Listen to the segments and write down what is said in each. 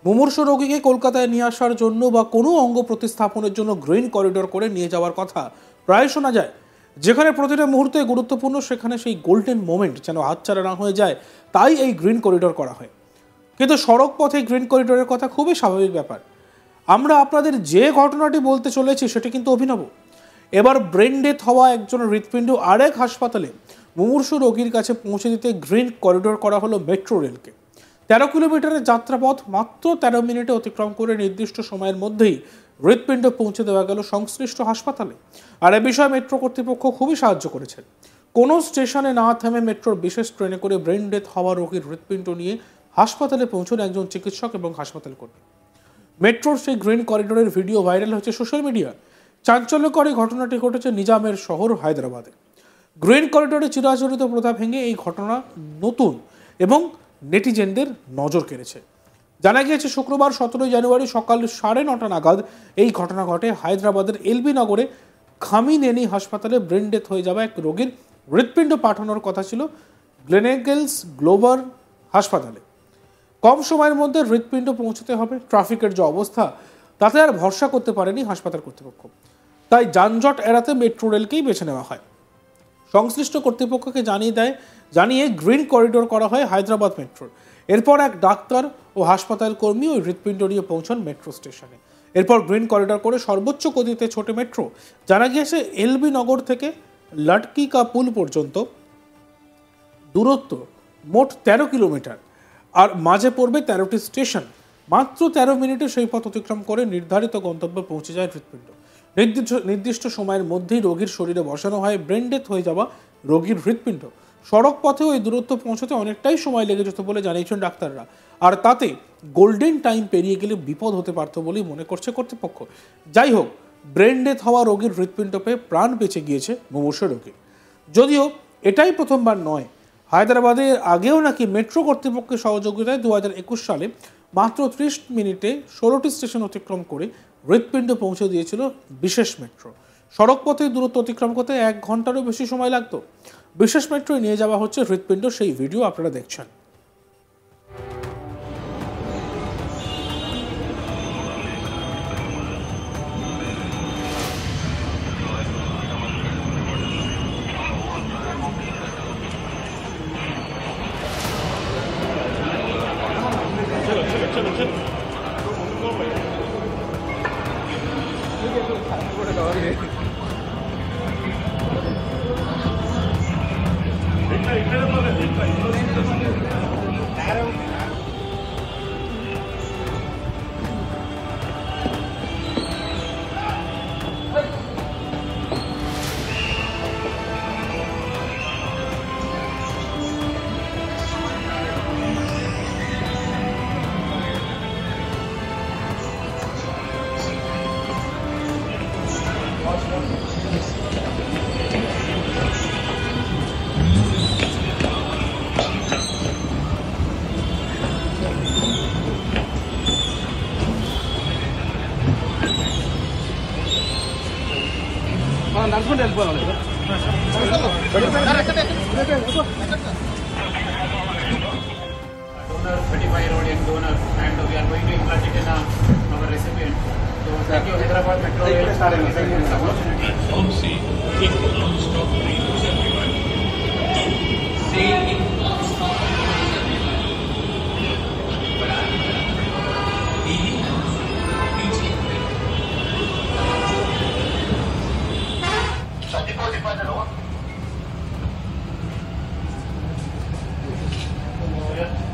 মুমূর্ষু রোগীকে কলকাতায় নিয়ে আসার জন্য বা কোনো অঙ্গ প্রতিস্থাপনের জন্য গ্রিন করিডোর করে নিয়ে যাওয়ার কথা প্রায় শোনা যায়। যেখানে প্রতিটা মুহূর্তে গুরুত্বপূর্ণ, সেখানে সেই গোল্ডেন মোমেন্ট যেন হাতছাড়া না হয়ে যায়, তাই এই গ্রিন করিডোর করা হয়। কিন্তু সড়ক পথে গ্রিন করিডোরের কথা খুবই স্বাভাবিক ব্যাপার। আমরা আপনাদের যে ঘটনাটি বলতে চলেছি সেটি কিন্তু অভিনব। এবার ব্রেন ডেথ হওয়া একজন হৃৎপিণ্ড আরেক হাসপাতালে মুমূর্ষু রোগীর কাছে পৌঁছে দিতে গ্রিন করিডোর করা হলো মেট্রো রেলকে। 13 কিলোমিটারের যাত্রাপথ মাত্র 13 মিনিটে অতিক্রম করে নির্দিষ্ট সময়ের মধ্যেই হৃৎপিণ্ড পৌঁছে দেওয়া গেল সংশ্লিষ্ট হাসপাতালে। আর এ বিষয়ে মেট্রো কর্তৃপক্ষ খুবই সাহায্য করেছেন। কোনো স্টেশনে না থেমে মেট্রোর বিশেষ ট্রেনে করে ব্রেন ডেথ হওয়া রোগীর হৃৎপিণ্ড নিয়ে হাসপাতালে পৌঁছন একজন চিকিৎসক এবং হাসপাতাল কর্মী। মেট্রোর সেই গ্রিন করিডোরের ভিডিও ভাইরাল হয়েছে সোশ্যাল মিডিয়ায়। চাঞ্চল্যকর এই ঘটনাটি ঘটেছে নিজামের শহর হায়দ্রাবাদে। গ্রিন করিডোরে চিরাচরিত প্রথা ভেঙে এই ঘটনা নতুন এবং নেটিজেনদের নজর কেড়েছে। জানা গিয়েছে শুক্রবার 17 জানুয়ারি সকাল 9:30 নাগাদ এই ঘটনা ঘটে হায়দ্রাবাদের এলবি নগরে খামিনেনি হাসপাতালে। ব্রেন ডেথ হয়ে যাওয়া এক রোগীর হৃৎপিণ্ড পাঠানোর কথা ছিল গ্লেনেগেলস গ্লোবাল হাসপাতালে। কম সময়ের মধ্যে হৃৎপিণ্ড পৌঁছতে হবে, ট্রাফিকের যে অবস্থা তাতে আর ভরসা করতে পারেনি হাসপাতাল কর্তৃপক্ষ। তাই যানজট এড়াতে মেট্রো রেলকেই বেছে নেওয়া হয়। সংশ্লিষ্ট কর্তৃপক্ষকে জানিয়ে গ্রিন করিডোর করা হয় হায়দ্রাবাদ মেট্রোর। এরপর এক ডাক্তার ও হাসপাতাল কর্মী ওই হৃৎপিণ্ড নিয়ে পৌঁছান মেট্রো স্টেশনে। এরপর গ্রিন করিডোর করে সর্বোচ্চ গতিতে ছোটে মেট্রো। জানা গিয়েছে এলবি নগর থেকে লাটকি কা পুল পর্যন্ত দূরত্ব মোট 13 কিলোমিটার, আর মাঝে পড়বে 13টি স্টেশন। মাত্র 13 মিনিটে সেই পথ অতিক্রম করে নির্ধারিত গন্তব্যে পৌঁছে যায় হৃৎপিণ্ড। নির্দিষ্ট সময়ের মধ্যেই রোগীর শরীরে বসানো হয় ব্রেন ডেথ হয়ে যাওয়া রোগীর হৃৎপিণ্ড। সড়ক পথেও এই দূরত্ব পৌঁছতে অনেকটাই সময় লেগে যেত বলে জানিয়েছেন ডাক্তাররা। আর তাতে গোল্ডেন টাইম পেরিয়ে গেলে বিপদ হতে পারত বলেই মনে করছে কর্তৃপক্ষ। যাই হোক, ব্রেন ডেথ হওয়া রোগীর হৃৎপিণ্ড পেয়ে প্রাণ বেঁচে গিয়েছে মুমূর্ষু রোগীর। যদিও এটাই প্রথমবার নয়, হায়দ্রাবাদে আগেও নাকি মেট্রো কর্তৃপক্ষের সহযোগিতায় 2021 সালে মাত্র 30 মিনিটে 16টি স্টেশন অতিক্রম করে হৃৎপিণ্ড পৌঁছে দিয়েছিল বিশেষ মেট্রো। সড়ক পথে দূরত্ব অতিক্রম করতে 1 ঘন্টারও বেশি সময় লাগতো। বিশেষ মেট্রোয় নিয়ে যাওয়া হচ্ছে হৃৎপিণ্ড, সেই ভিডিও আপনারা দেখছেন। Donor, 25-year-old young donor, and we are going to implant it in our recipient. So thank you Hyderabad Metro Rail for giving us this opportunity. Pharmacy, take non-stop reviews everyone. Say in non-stop reviews everyone.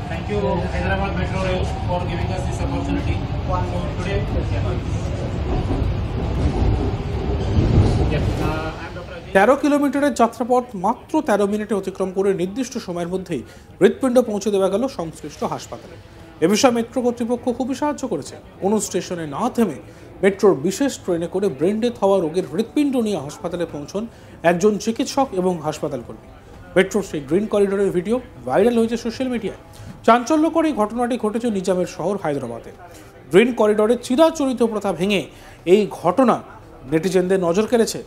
Thank you Hyderabad Metro Rail for giving us this opportunity. Today, I'm Dr. 13 কিলোমিটারের যাত্রাপথ মাত্র 13 মিনিটে অতিক্রম করে নির্দিষ্ট সময়ের মধ্যেই হৃৎপিণ্ড পৌঁছে দেওয়া গেল সংশ্লিষ্ট হাসপাতালে। এ বিষয়ে মেট্রো কর্তৃপক্ষ খুবই সাহায্য করেছে। কোনো স্টেশনে না থেমে মেট্রোর বিশেষ ট্রেনে করে ব্রেন ডেথ হওয়া রোগীর হৃৎপিণ্ড নিয়ে হাসপাতালে পৌঁছন একজন চিকিৎসক এবং হাসপাতাল কর্মী। মেট্রোর সেই গ্রিন করিডোরের ভিডিও ভাইরাল হয়েছে সোশ্যাল মিডিয়ায়। চাঞ্চল্যকর এই ঘটনাটি ঘটেছে নিজামের শহর হায়দ্রাবাদে। গ্রিন করিডোরে চিরাচরিত প্রথা ভেঙে এই ঘটনা নেটিজেনদের নজর কেড়েছে।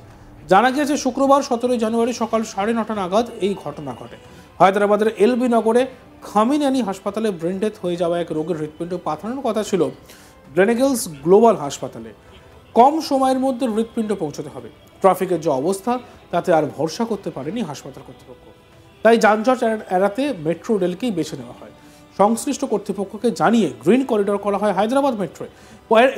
জানা গিয়েছে শুক্রবার 17 জানুয়ারি সকাল 9:30 নাগাদ এই ঘটনা ঘটে। হায়দ্রাবাদের এলবি নগরে খামিনানি হাসপাতালে ব্রেন ডেথ হয়ে যাওয়া এক রোগীর হৃৎপিণ্ড পাঠানোর কথা ছিল গ্লেনেগেলস গ্লোবাল হাসপাতালে। কম সময়ের মধ্যে হৃৎপিণ্ড পৌঁছতে হবে। ট্রাফিকের যে অবস্থা তাতে আর ভরসা করতে পারেনি হাসপাতাল কর্তৃপক্ষ। তাই যানজট এড়াতে মেট্রো রেলকেই বেছে নেওয়া হয়। সংশ্লিষ্ট কর্তৃপক্ষকে জানিয়ে গ্রিন করিডর করা হয় হায়দ্রাবাদ মেট্রোয়।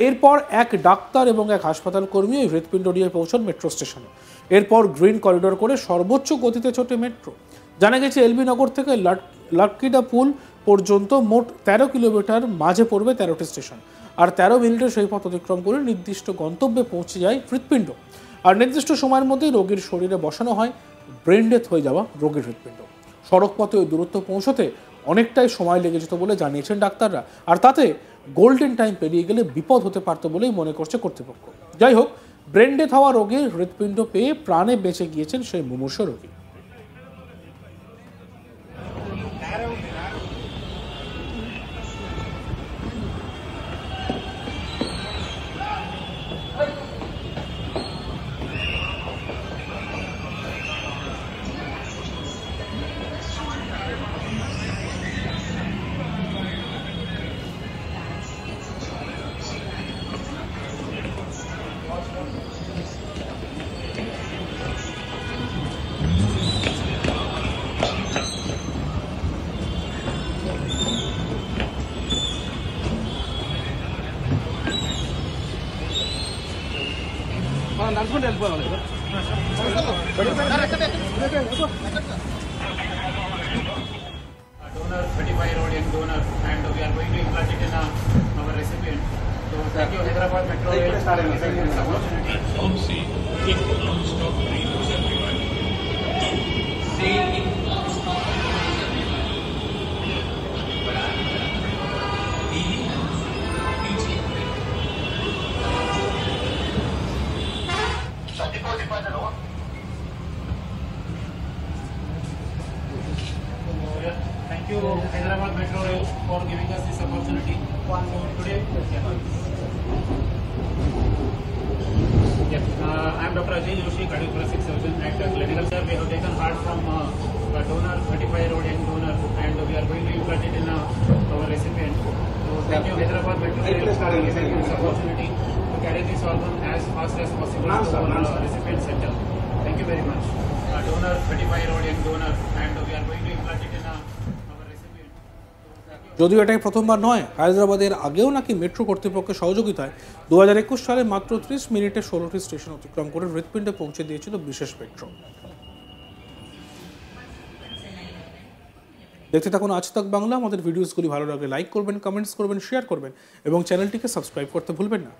এরপর এক ডাক্তার এবং এক হাসপাতাল কর্মী ওই হৃৎপিণ্ড নিয়ে পৌঁছন মেট্রো স্টেশনে। এরপর গ্রিন করিডর করে সর্বোচ্চ গতিতে ছোটে মেট্রো। জানা গেছে এলবি নগর থেকে লাটকিডা পুল পর্যন্ত মোট 13 কিলোমিটার, মাঝে পড়বে 13টি স্টেশন। আর 13 মিনিটে সেই পথ অতিক্রম করে নির্দিষ্ট গন্তব্যে পৌঁছে যায় হৃৎপিণ্ড। আর নির্দিষ্ট সময়ের মধ্যেই রোগীর শরীরে বসানো হয় ব্রেন ডেথ হয়ে যাওয়া রোগীর হৃৎপিণ্ড। সড়ক পথে ওই দূরত্ব পৌঁছতে অনেকটাই সময় লেগে যেত বলে জানিয়েছেন ডাক্তাররা। আর তাতে গোল্ডেন টাইম পেরিয়ে গেলে বিপদ হতে পারত বলেই মনে করছে কর্তৃপক্ষ। যাই হোক, ব্রেন ডেথ হওয়া রোগীর হৃৎপিণ্ড পেয়ে প্রাণে বেঁচে গিয়েছেন সেই মুমূর্ষু রোগী। Donor 35-year-old young donor, and we are going to implant it in our recipient. So thank you Hyderabad Metro Rail for giving this opportunity. Pharmacy, quick non-stop train moves everywhere. Stay in non-stop train moves everywhere. Daily news, future break. Thank you Hyderabad Metro Rail for giving us this opportunity. Today, I am Dr. Ajay Joshi, cardiothoracic surgeon at Clinical. Sir, we have taken heart from a donor, 35-year-old young donor, and we are going to implant it in our recipient. So thank you Hyderabad Metro Rail for giving this opportunity to carry this organ as fast as possible to our recipient center. Thank you very much. Donor, 35-year-old young donor, and we are going to implant it in our recipient. যদিও এটাই প্রথমবার নয়, হায়দ্রাবাদের আগেও নাকি metro কর্তৃপক্ষের সহযোগিতায় 2021 সালে মাত্র 30 মিনিটে 16টি স্টেশন অতিক্রম করে হৃৎপিণ্ডে পৌঁছে দিয়েছিল বিশেষ মেট্রো। দেখতে থাকুন আজ তাক বাংলা। আমাদের ভিডিওসগুলি ভালো লাগলে লাইক করবেন, কমেন্টস করবেন, শেয়ার করবেন এবং চ্যানেলটিকে সাবস্ক্রাইব করতে ভুলবেন না।